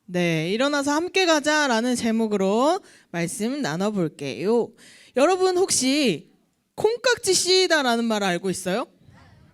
네, 일어나서 함께 가자라는 제목으로 말씀 나눠볼게요. 여러분 혹시 콩깍지 씌이다라는 말을 알고 있어요?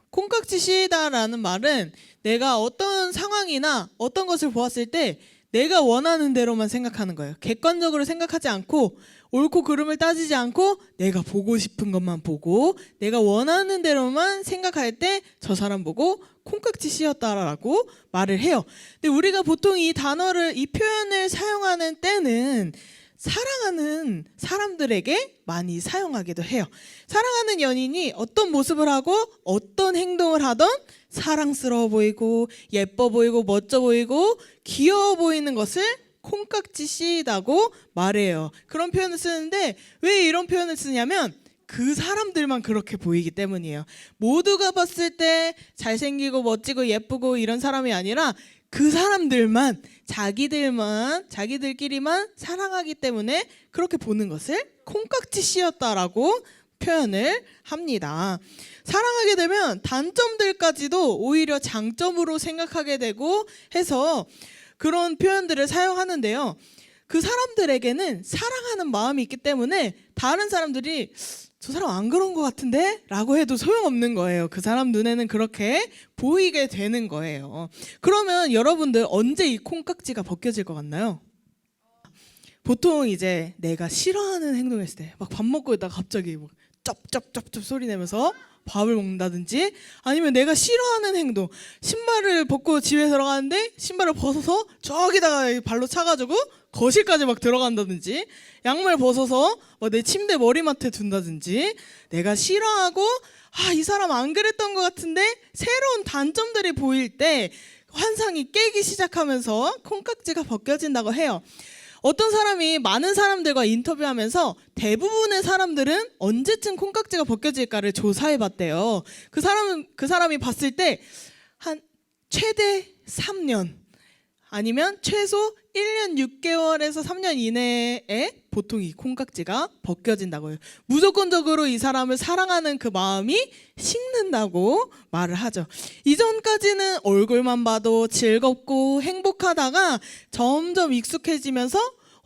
콩깍지 씌이다라는 말은 내가 어떤 상황이나 어떤 것을 보았을 때 내가 원하는 대로만 생각하는 거예요. 객관적으로 생각하지 않고 옳고 그름을 따지지 않고 내가 보고 싶은 것만 보고 내가 원하는 대로만 생각할 때 저 사람 보고 콩깍지 씌었다라고 말을 해요. 근데 우리가 보통 이 단어를, 이 표현을 사용하는 때는 사랑하는 사람들에게 많이 사용하기도 해요. 사랑하는 연인이 어떤 모습을 하고 어떤 행동을 하던 사랑스러워 보이고 예뻐 보이고 멋져 보이고 귀여워 보이는 것을 콩깍지 씌이다고 말해요. 그런 표현을 쓰는데 왜 이런 표현을 쓰냐면 그 사람들만 그렇게 보이기 때문이에요. 모두가 봤을 때 잘생기고 멋지고 예쁘고 이런 사람이 아니라 그 사람들만, 자기들끼리만 사랑하기 때문에 그렇게 보는 것을 콩깍지 씌었다라고 표현을 합니다. 사랑하게 되면 단점들까지도 오히려 장점으로 생각하게 되고 해서 그런 표현들을 사용하는데요. 그 사람들에게는 사랑하는 마음이 있기 때문에 다른 사람들이 저 사람 안 그런 것 같은데? 라고 해도 소용없는 거예요. 그 사람 눈에는 그렇게 보이게 되는 거예요. 그러면 여러분들 언제 이 콩깍지가 벗겨질 것 같나요? 보통 이제 내가 싫어하는 행동을 했을 때 막 밥 먹고 있다가 갑자기 뭐 쩝쩝쩝쩝 소리 내면서 밥을 먹는다든지 아니면 내가 싫어하는 행동, 신발을 벗고 집에 들어가는데 신발을 벗어서 저기다가 발로 차가지고 거실까지 막 들어간다든지 양말 벗어서 내 침대 머리맡에 둔다든지 내가 싫어하고 이 사람 안 그랬던 것 같은데 새로운 단점들이 보일 때 환상이 깨기 시작하면서 콩깍지가 벗겨진다고 해요. 어떤 사람이 많은 사람들과 인터뷰하면서 대부분의 사람들은 언제쯤 콩깍지가 벗겨질까를 조사해봤대요. 그 사람이 봤을 때 한 최대 3년 아니면 최소 1년 6개월에서 3년 이내에 보통 이 콩깍지가 벗겨진다고 해요. 무조건적으로 이 사람을 사랑하는 그 마음이 식는다고 말을 하죠. 이전까지는 얼굴만 봐도 즐겁고 행복하다가 점점 익숙해지면서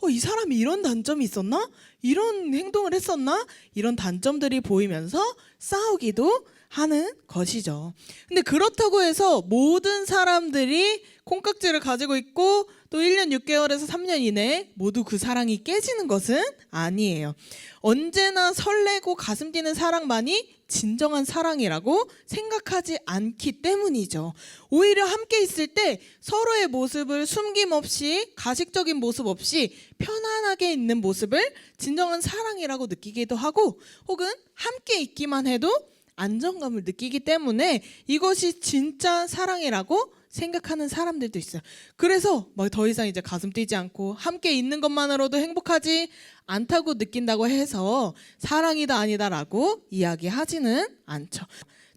이 사람이 이런 단점이 있었나? 이런 행동을 했었나? 이런 단점들이 보이면서 싸우기도 하는 것이죠. 근데 그렇다고 해서 모든 사람들이 콩깍지를 가지고 있고 또 1년 6개월에서 3년 이내에 모두 그 사랑이 깨지는 것은 아니에요. 언제나 설레고 가슴 뛰는 사랑만이 진정한 사랑이라고 생각하지 않기 때문이죠. 오히려 함께 있을 때 서로의 모습을 숨김없이 가식적인 모습 없이 편안하게 있는 모습을 진정한 사랑이라고 느끼기도 하고 혹은 함께 있기만 해도 안정감을 느끼기 때문에 이것이 진짜 사랑이라고 생각하는 사람들도 있어요. 그래서 더 이상 이제 가슴 뛰지 않고 함께 있는 것만으로도 행복하지 않다고 느낀다고 해서 사랑이다 아니다라고 이야기하지는 않죠.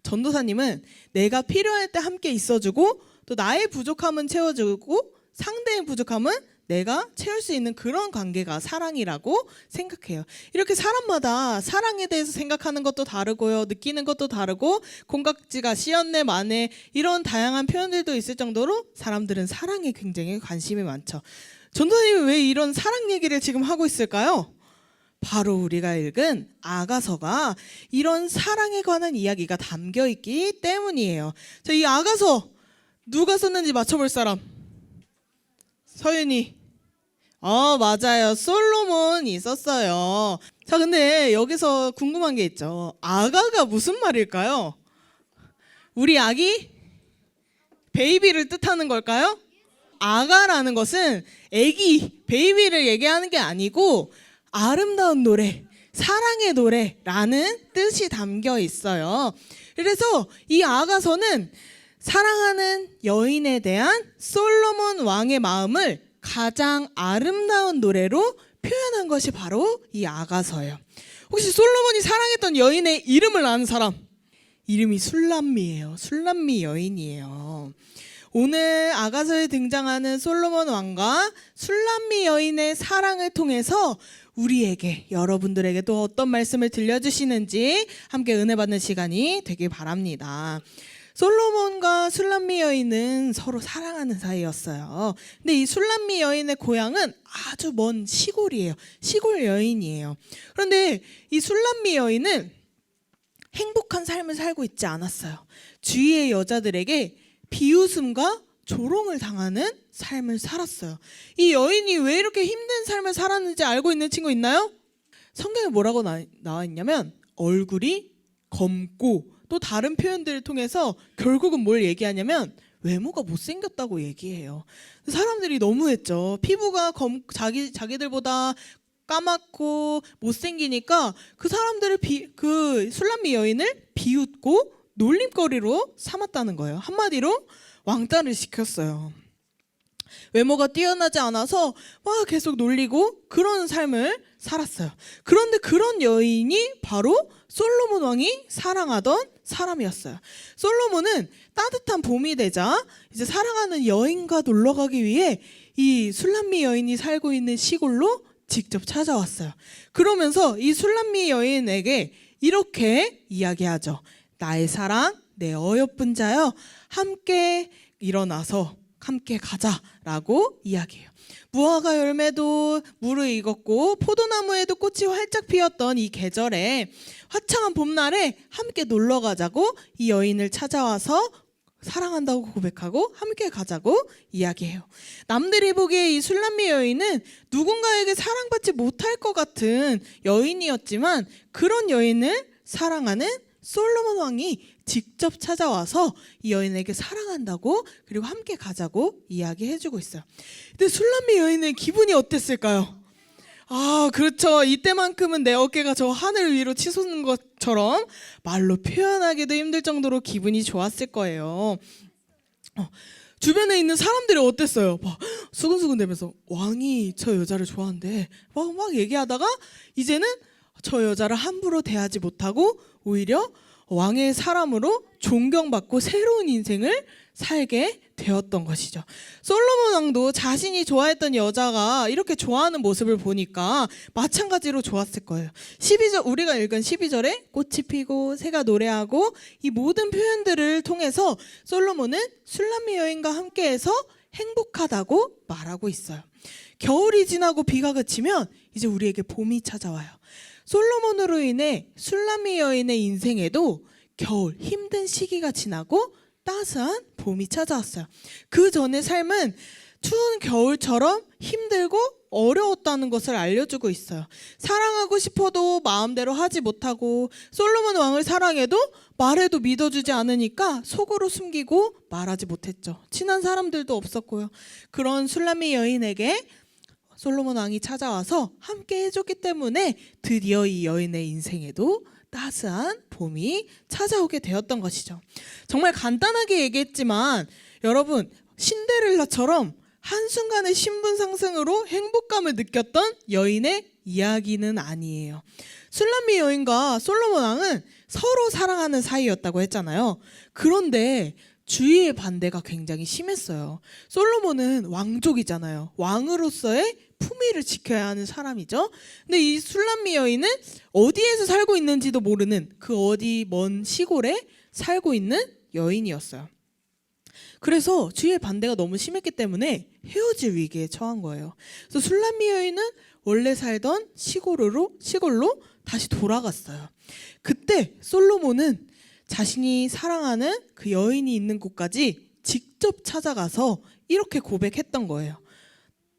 전도사님은 내가 필요할 때 함께 있어주고 또 나의 부족함은 채워주고 상대의 부족함은 내가 채울 수 있는 그런 관계가 사랑이라고 생각해요. 이렇게 사람마다 사랑에 대해서 생각하는 것도 다르고요. 느끼는 것도 다르고 콩깍지가 씌었네 마네 이런 다양한 표현들도 있을 정도로 사람들은 사랑에 굉장히 관심이 많죠. 전도사님이 왜 이런 사랑 얘기를 지금 하고 있을까요? 바로 우리가 읽은 아가서가 이런 사랑에 관한 이야기가 담겨있기 때문이에요. 자, 이 아가서 누가 썼는지 맞춰볼 사람? 서윤이. 맞아요. 솔로몬이 썼어요. 자, 근데 여기서 궁금한 게 있죠. 아가가 무슨 말일까요? 우리 아기? 베이비를 뜻하는 걸까요? 아가라는 것은 아기, 베이비를 얘기하는 게 아니고 아름다운 노래, 사랑의 노래라는 뜻이 담겨 있어요. 그래서 이 아가서는 사랑하는 여인에 대한 솔로몬 왕의 마음을 가장 아름다운 노래로 표현한 것이 바로 이 아가서예요. 혹시 솔로몬이 사랑했던 여인의 이름을 아는 사람? 이름이 술람미예요. 술람미 여인이에요. 오늘 아가서에 등장하는 솔로몬 왕과 술람미 여인의 사랑을 통해서 우리에게, 여러분들에게 또 어떤 말씀을 들려주시는지 함께 은혜 받는 시간이 되길 바랍니다. 솔로몬과 술람미 여인은 서로 사랑하는 사이였어요. 근데 이 술람미 여인의 고향은 아주 먼 시골이에요. 시골 여인이에요. 그런데 이 술람미 여인은 행복한 삶을 살고 있지 않았어요. 주위의 여자들에게 비웃음과 조롱을 당하는 삶을 살았어요. 이 여인이 왜 이렇게 힘든 삶을 살았는지 알고 있는 친구 있나요? 성경에 뭐라고 나와 있냐면 얼굴이 검고 또 다른 표현들을 통해서 결국은 뭘 얘기하냐면 외모가 못생겼다고 얘기해요. 사람들이 너무했죠. 피부가 자기들보다 까맣고 못생기니까 그 사람들을 그 술람미 여인을 비웃고 놀림거리로 삼았다는 거예요. 한마디로 왕따를 시켰어요. 외모가 뛰어나지 않아서 막 계속 놀리고 그런 삶을 살았어요. 그런데 그런 여인이 바로 솔로몬 왕이 사랑하던 사람이었어요. 솔로몬은 따뜻한 봄이 되자 이제 사랑하는 여인과 놀러 가기 위해 이 술람미 여인이 살고 있는 시골로 직접 찾아왔어요. 그러면서 이 술람미 여인에게 이렇게 이야기하죠. 나의 사랑, 내 어여쁜 자여, 함께 일어나서 함께 가자라고 이야기해요. 무화과 열매도 무르익었고 포도나무에도 꽃이 활짝 피었던 이 계절에 화창한 봄날에 함께 놀러 가자고 이 여인을 찾아와서 사랑한다고 고백하고 함께 가자고 이야기해요. 남들이 보기에 이 술람미 여인은 누군가에게 사랑받지 못할 것 같은 여인이었지만 그런 여인을 사랑하는 솔로몬 왕이 직접 찾아와서 이 여인에게 사랑한다고 그리고 함께 가자고 이야기해주고 있어요. 근데 술람미 여인의 기분이 어땠을까요? 아, 그렇죠. 이때만큼은 내 어깨가 저 하늘 위로 치솟는 것처럼 말로 표현하기도 힘들 정도로 기분이 좋았을 거예요. 주변에 있는 사람들이 어땠어요? 막 수근수근대면서 왕이 저 여자를 좋아한대 막 얘기하다가 이제는 저 여자를 함부로 대하지 못하고 오히려 왕의 사람으로 존경받고 새로운 인생을 살게 되었던 것이죠. 솔로몬 왕도 자신이 좋아했던 여자가 이렇게 좋아하는 모습을 보니까 마찬가지로 좋았을 거예요. 12절, 우리가 읽은 12절에 꽃이 피고 새가 노래하고 이 모든 표현들을 통해서 솔로몬은 술람미 여인과 함께해서 행복하다고 말하고 있어요. 겨울이 지나고 비가 그치면 이제 우리에게 봄이 찾아와요. 솔로몬으로 인해 술람미 여인의 인생에도 겨울 힘든 시기가 지나고 따스한 봄이 찾아왔어요. 그 전의 삶은 추운 겨울처럼 힘들고 어려웠다는 것을 알려주고 있어요. 사랑하고 싶어도 마음대로 하지 못하고 솔로몬 왕을 사랑해도 말해도 믿어주지 않으니까 속으로 숨기고 말하지 못했죠. 친한 사람들도 없었고요. 그런 술람미 여인에게 솔로몬 왕이 찾아와서 함께 해줬기 때문에 드디어 이 여인의 인생에도 따스한 봄이 찾아오게 되었던 것이죠. 정말 간단하게 얘기했지만 여러분, 신데렐라처럼 한순간의 신분 상승으로 행복감을 느꼈던 여인의 이야기는 아니에요. 술람미 여인과 솔로몬 왕은 서로 사랑하는 사이였다고 했잖아요. 그런데 주위의 반대가 굉장히 심했어요. 솔로몬은 왕족이잖아요. 왕으로서의 품위를 지켜야 하는 사람이죠. 근데 이 술람미 여인은 어디에서 살고 있는지도 모르는 그 어디 먼 시골에 살고 있는 여인이었어요. 그래서 주위의 반대가 너무 심했기 때문에 헤어질 위기에 처한 거예요. 그래서 술람미 여인은 원래 살던 시골로 다시 돌아갔어요. 그때 솔로몬은 자신이 사랑하는 그 여인이 있는 곳까지 직접 찾아가서 이렇게 고백했던 거예요.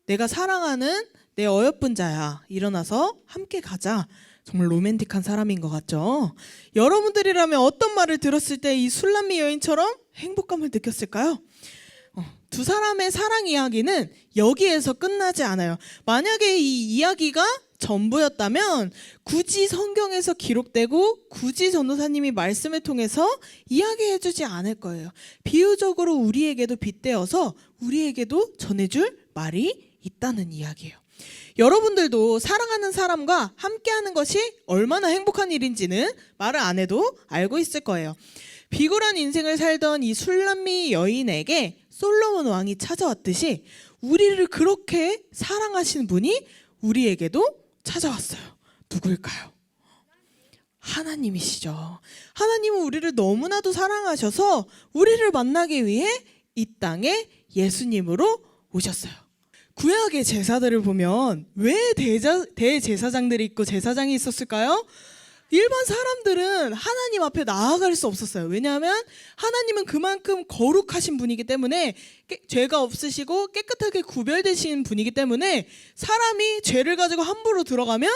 내가 사랑하는 내 어여쁜 자야, 일어나서 함께 가자. 정말 로맨틱한 사람인 것 같죠? 여러분들이라면 어떤 말을 들었을 때 이 술람미 여인처럼 행복감을 느꼈을까요? 두 사람의 사랑 이야기는 여기에서 끝나지 않아요. 만약에 이 이야기가 전부였다면 굳이 성경에서 기록되고 굳이 전도사님이 말씀을 통해서 이야기해주지 않을 거예요. 비유적으로 우리에게도 빗대어서 우리에게도 전해줄 말이 있다는 이야기예요. 여러분들도 사랑하는 사람과 함께하는 것이 얼마나 행복한 일인지는 말을 안 해도 알고 있을 거예요. 비굴한 인생을 살던 이 술람미 여인에게 솔로몬 왕이 찾아왔듯이 우리를 그렇게 사랑하시는 분이 우리에게도 찾아왔어요. 누구일까요? 하나님이시죠. 하나님은 우리를 너무나도 사랑하셔서 우리를 만나기 위해 이 땅에 예수님으로 오셨어요. 구약의 제사들을 보면 왜 대제사장들이 있고 제사장이 있었을까요? 일반 사람들은 하나님 앞에 나아갈 수 없었어요. 왜냐하면 하나님은 그만큼 거룩하신 분이기 때문에, 죄가 없으시고 깨끗하게 구별되신 분이기 때문에 사람이 죄를 가지고 함부로 들어가면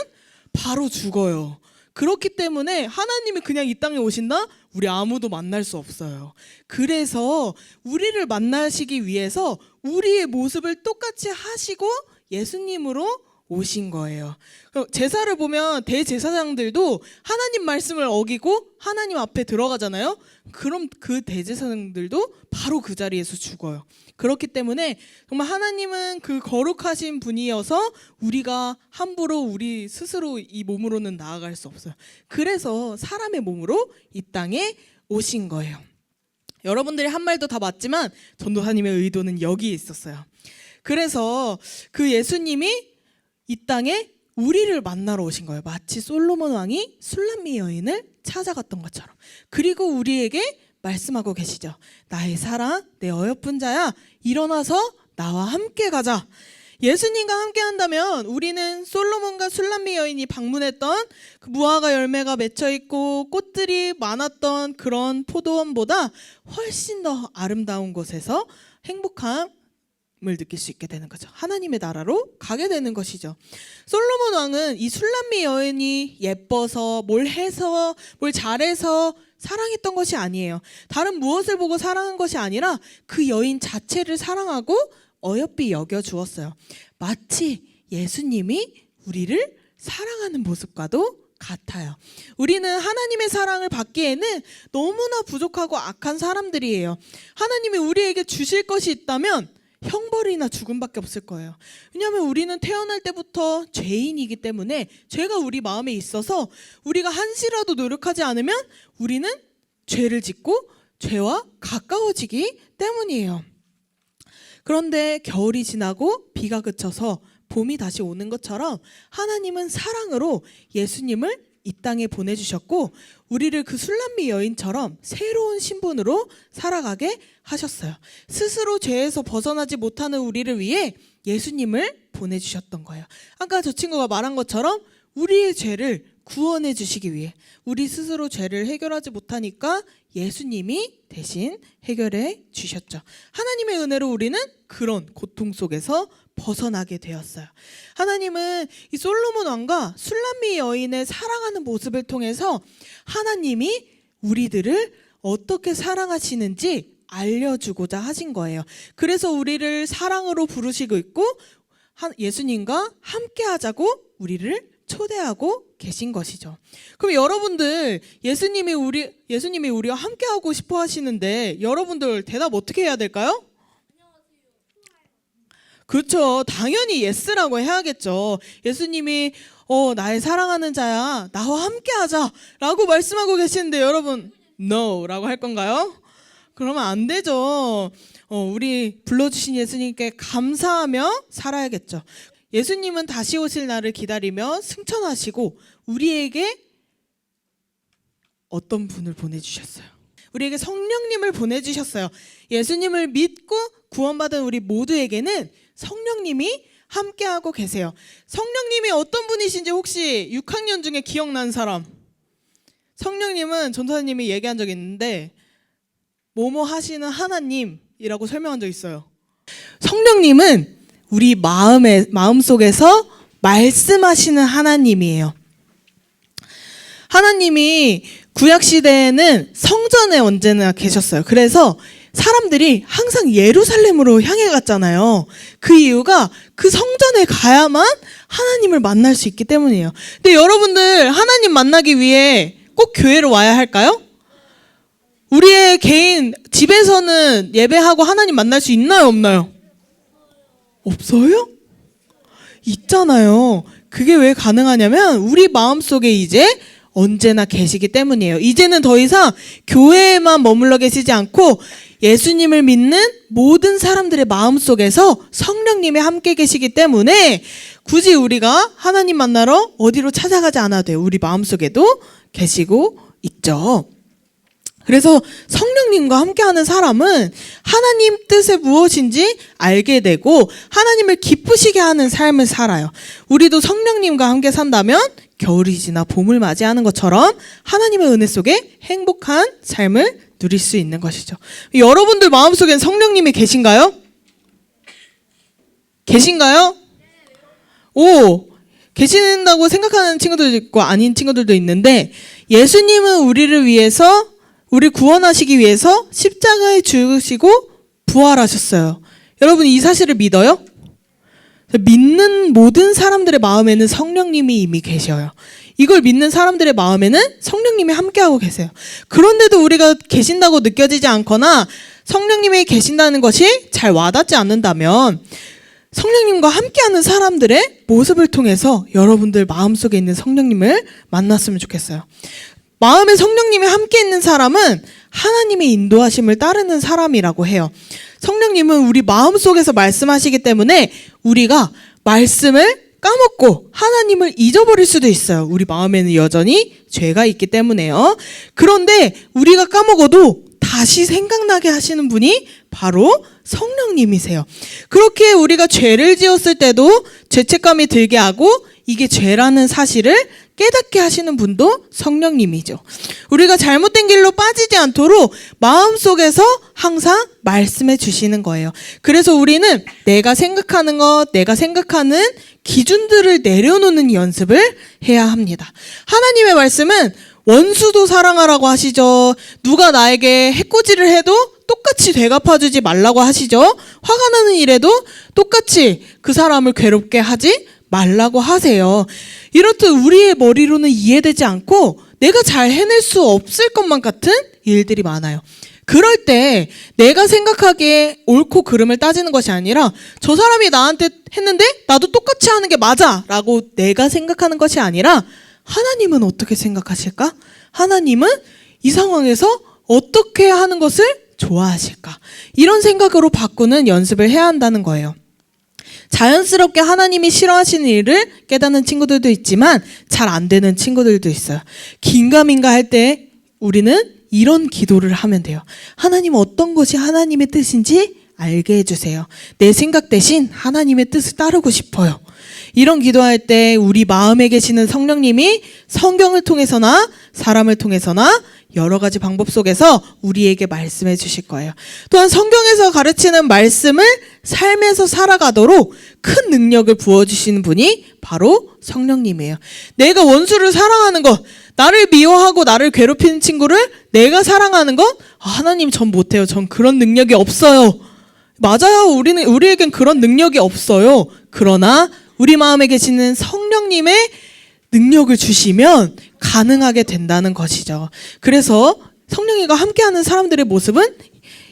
바로 죽어요. 그렇기 때문에 하나님이 그냥 이 땅에 오신다? 우리 아무도 만날 수 없어요. 그래서 우리를 만나시기 위해서 우리의 모습을 똑같이 하시고 예수님으로 오신 거예요. 제사를 보면 대제사장들도 하나님 말씀을 어기고 하나님 앞에 들어가잖아요. 그럼 그 대제사장들도 바로 그 자리에서 죽어요. 그렇기 때문에 정말 하나님은 그 거룩하신 분이어서 우리가 함부로 우리 스스로 이 몸으로는 나아갈 수 없어요. 그래서 사람의 몸으로 이 땅에 오신 거예요. 여러분들이 한 말도 다 맞지만 전도사님의 의도는 여기에 있었어요. 그래서 그 예수님이 이 땅에 우리를 만나러 오신 거예요. 마치 솔로몬 왕이 술람미 여인을 찾아갔던 것처럼. 그리고 우리에게 말씀하고 계시죠. 나의 사랑, 내 어여쁜 자야, 일어나서 나와 함께 가자. 예수님과 함께 한다면 우리는 솔로몬과 술람미 여인이 방문했던 그 무화과 열매가 맺혀 있고 꽃들이 많았던 그런 포도원보다 훨씬 더 아름다운 곳에서 행복함 을 느낄 수 있게 되는 거죠. 하나님의 나라로 가게 되는 것이죠. 솔로몬 왕은 이 술람미 여인이 예뻐서 뭘 해서 뭘 잘해서 사랑했던 것이 아니에요. 다른 무엇을 보고 사랑한 것이 아니라 그 여인 자체를 사랑하고 어여삐 여겨주었어요. 마치 예수님이 우리를 사랑하는 모습과도 같아요. 우리는 하나님의 사랑을 받기에는 너무나 부족하고 악한 사람들이에요. 하나님이 우리에게 주실 것이 있다면 형벌이나 죽음밖에 없을 거예요. 왜냐하면 우리는 태어날 때부터 죄인이기 때문에 죄가 우리 마음에 있어서 우리가 한시라도 노력하지 않으면 우리는 죄를 짓고 죄와 가까워지기 때문이에요. 그런데 겨울이 지나고 비가 그쳐서 봄이 다시 오는 것처럼 하나님은 사랑으로 예수님을 이 땅에 보내주셨고 우리를 그 술람미 여인처럼 새로운 신분으로 살아가게 하셨어요. 스스로 죄에서 벗어나지 못하는 우리를 위해 예수님을 보내주셨던 거예요. 아까 저 친구가 말한 것처럼 우리의 죄를 구원해 주시기 위해, 우리 스스로 죄를 해결하지 못하니까 예수님이 대신 해결해 주셨죠. 하나님의 은혜로 우리는 그런 고통 속에서 벗어나게 되었어요. 하나님은 이 솔로몬 왕과 술람미 여인의 사랑하는 모습을 통해서 하나님이 우리들을 어떻게 사랑하시는지 알려주고자 하신 거예요. 그래서 우리를 사랑으로 부르시고 있고 예수님과 함께 하자고 우리를 초대하고 계신 것이죠. 그럼 여러분들 예수님이 우리와 함께 하고 싶어 하시는데 여러분들 대답 어떻게 해야 될까요? 그렇죠. 당연히 예스라고 해야겠죠. 예수님이 나의 사랑하는 자야, 나와 함께 하자 라고 말씀하고 계시는데 여러분 no 라고 할 건가요? 그러면 안 되죠. 우리 불러주신 예수님께 감사하며 살아야겠죠. 예수님은 다시 오실 날을 기다리며 승천하시고 우리에게 어떤 분을 보내주셨어요? 우리에게 성령님을 보내주셨어요. 예수님을 믿고 구원받은 우리 모두에게는 성령님이 함께하고 계세요. 성령님이 어떤 분이신지 혹시 6학년 중에 기억난 사람? 성령님은 전도사님이 얘기한 적이 있는데 뭐뭐 하시는 하나님이라고 설명한 적 있어요. 성령님은 우리 마음속에서 말씀하시는 하나님이에요. 하나님이 구약시대에는 성전에 언제나 계셨어요. 그래서 사람들이 항상 예루살렘으로 향해 갔잖아요. 그 이유가 그 성전에 가야만 하나님을 만날 수 있기 때문이에요. 근데 여러분들 하나님 만나기 위해 꼭 교회로 와야 할까요? 우리의 개인 집에서는 예배하고 하나님 만날 수 있나요, 없나요? 없어요? 있잖아요. 그게 왜 가능하냐면 우리 마음속에 이제 언제나 계시기 때문이에요. 이제는 더 이상 교회에만 머물러 계시지 않고 예수님을 믿는 모든 사람들의 마음속에서 성령님이 함께 계시기 때문에 굳이 우리가 하나님 만나러 어디로 찾아가지 않아도 돼요. 우리 마음속에도 계시고 있죠. 그래서 성령님과 함께하는 사람은 하나님 뜻이 무엇인지 알게 되고 하나님을 기쁘시게 하는 삶을 살아요. 우리도 성령님과 함께 산다면 겨울이 지나 봄을 맞이하는 것처럼 하나님의 은혜 속에 행복한 삶을 누릴 수 있는 것이죠. 여러분들 마음속엔 성령님이 계신가요? 계신가요? 오, 계신다고 생각하는 친구들도 있고 아닌 친구들도 있는데 예수님은 우리를 위해서 우리 구원하시기 위해서 십자가에 죽으시고 부활하셨어요. 여러분 이 사실을 믿어요? 믿는 모든 사람들의 마음에는 성령님이 이미 계셔요. 이걸 믿는 사람들의 마음에는 성령님이 함께하고 계세요. 그런데도 우리가 계신다고 느껴지지 않거나 성령님이 계신다는 것이 잘 와닿지 않는다면 성령님과 함께하는 사람들의 모습을 통해서 여러분들 마음속에 있는 성령님을 만났으면 좋겠어요. 마음에 성령님이 함께 있는 사람은 하나님의 인도하심을 따르는 사람이라고 해요. 성령님은 우리 마음속에서 말씀하시기 때문에 우리가 말씀을 까먹고 하나님을 잊어버릴 수도 있어요. 우리 마음에는 여전히 죄가 있기 때문에요. 그런데 우리가 까먹어도 다시 생각나게 하시는 분이 바로 성령님이세요. 그렇게 우리가 죄를 지었을 때도 죄책감이 들게 하고 이게 죄라는 사실을 깨닫게 하시는 분도 성령님이죠. 우리가 잘못된 길로 빠지지 않도록 마음속에서 항상 말씀해 주시는 거예요. 그래서 우리는 내가 생각하는 것, 내가 생각하는 기준들을 내려놓는 연습을 해야 합니다. 하나님의 말씀은 원수도 사랑하라고 하시죠. 누가 나에게 해코지를 해도 똑같이 되갚아주지 말라고 하시죠. 화가 나는 일에도 똑같이 그 사람을 괴롭게 하지 말라고 하세요. 이렇듯 우리의 머리로는 이해되지 않고 내가 잘 해낼 수 없을 것만 같은 일들이 많아요. 그럴 때 내가 생각하기에 옳고 그름을 따지는 것이 아니라 저 사람이 나한테 했는데 나도 똑같이 하는 게 맞아 라고 내가 생각하는 것이 아니라 하나님은 어떻게 생각하실까? 하나님은 이 상황에서 어떻게 하는 것을 좋아하실까? 이런 생각으로 바꾸는 연습을 해야 한다는 거예요. 자연스럽게 하나님이 싫어하시는 일을 깨닫는 친구들도 있지만 잘 안 되는 친구들도 있어요. 긴가민가 할 때 우리는 이런 기도를 하면 돼요. 하나님 어떤 것이 하나님의 뜻인지 알게 해주세요. 내 생각 대신 하나님의 뜻을 따르고 싶어요. 이런 기도할 때 우리 마음에 계시는 성령님이 성경을 통해서나 사람을 통해서나 여러 가지 방법 속에서 우리에게 말씀해 주실 거예요. 또한 성경에서 가르치는 말씀을 삶에서 살아가도록 큰 능력을 부어주시는 분이 바로 성령님이에요. 내가 원수를 사랑하는 것, 나를 미워하고 나를 괴롭히는 친구를 내가 사랑하는 것, 하나님 전 못해요. 전 그런 능력이 없어요. 맞아요. 우리에겐 그런 능력이 없어요. 그러나 우리 마음에 계시는 성령님의 능력을 주시면 가능하게 된다는 것이죠. 그래서 성령님과 함께하는 사람들의 모습은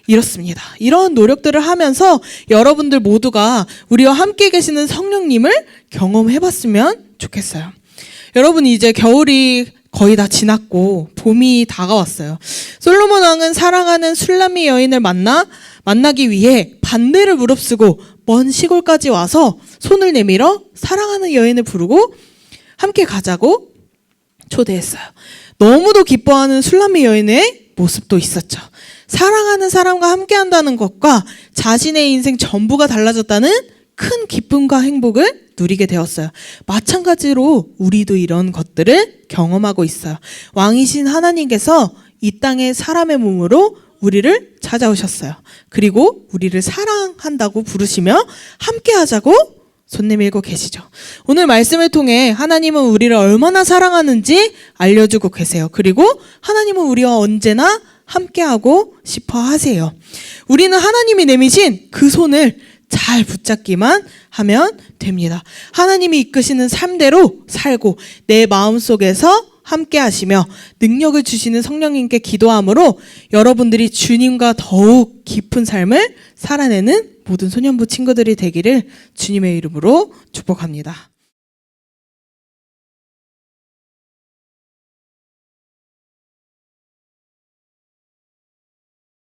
이렇습니다. 이런 노력들을 하면서 여러분들 모두가 우리와 함께 계시는 성령님을 경험해봤으면 좋겠어요. 여러분 이제 겨울이 거의 다 지났고 봄이 다가왔어요. 솔로몬 왕은 사랑하는 슐라미 여인을 만나기 위해 반대를 무릅쓰고 먼 시골까지 와서 손을 내밀어 사랑하는 여인을 부르고 함께 가자고 초대했어요. 너무도 기뻐하는 슐라미 여인의 모습도 있었죠. 사랑하는 사람과 함께 한다는 것과 자신의 인생 전부가 달라졌다는 큰 기쁨과 행복을 누리게 되었어요. 마찬가지로 우리도 이런 것들을 경험하고 있어요. 왕이신 하나님께서 이 땅에 사람의 몸으로 우리를 찾아오셨어요. 그리고 우리를 사랑한다고 부르시며 함께 하자고 손 내밀고 계시죠. 오늘 말씀을 통해 하나님은 우리를 얼마나 사랑하는지 알려주고 계세요. 그리고 하나님은 우리와 언제나 함께하고 싶어 하세요. 우리는 하나님이 내미신 그 손을 잘 붙잡기만 하면 됩니다. 하나님이 이끄시는 삶대로 살고 내 마음속에서 함께 하시며 능력을 주시는 성령님께 기도함으로 여러분들이 주님과 더욱 깊은 삶을 살아내는 모든 소년부 친구들이 되기를 주님의 이름으로 축복합니다.